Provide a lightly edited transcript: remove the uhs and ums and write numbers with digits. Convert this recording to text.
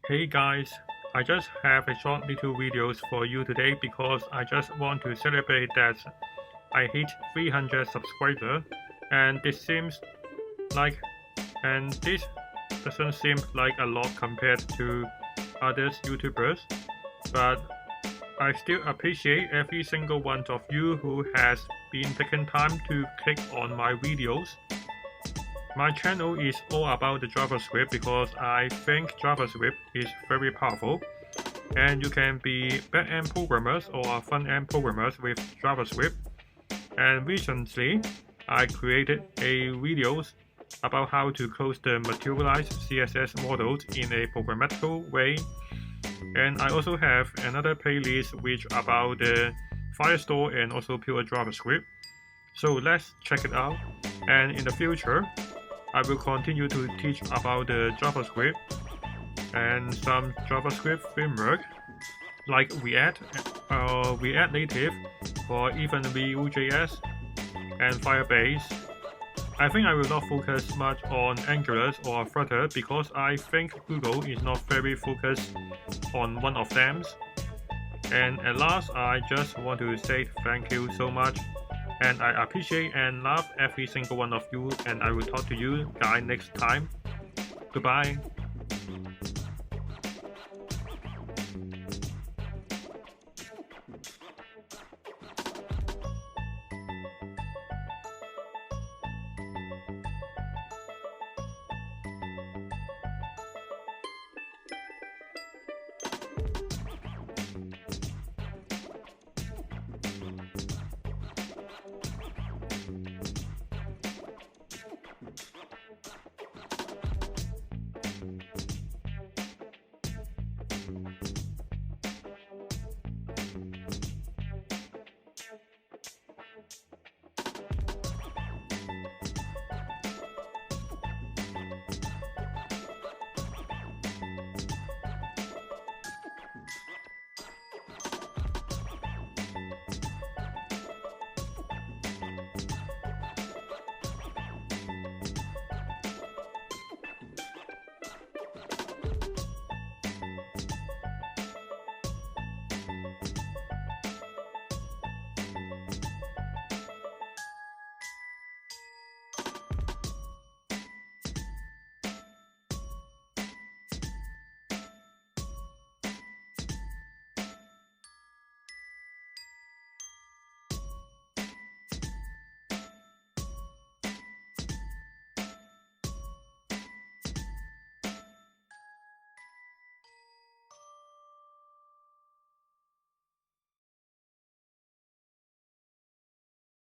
Hey guys, I just have a short little videos for you today because I just want to celebrate that I hit 300 subscribers and this doesn't seem like a lot compared to other YouTubers, but I still appreciate every single one of you who has been taking time to click on my videos. My channel is all about the JavaScript because I think JavaScript is very powerful and you can be back-end programmers or front-end programmers with JavaScript. And recently, I created a videos about how to close the materialized CSS models in a programmatical way. And I also have another playlist which about the Firestore and also pure JavaScript. So let's check it out. And in the future, I will continue to teach about the JavaScript and some JavaScript framework like React, React Native, or even Vue JS and Firebase. I think I will not focus much on Angular or Flutter because I think Google is not very focused on one of them. And at last, I just want to say thank you so much. And I appreciate and love every single one of you, and I will talk to you guys next time. Goodbye.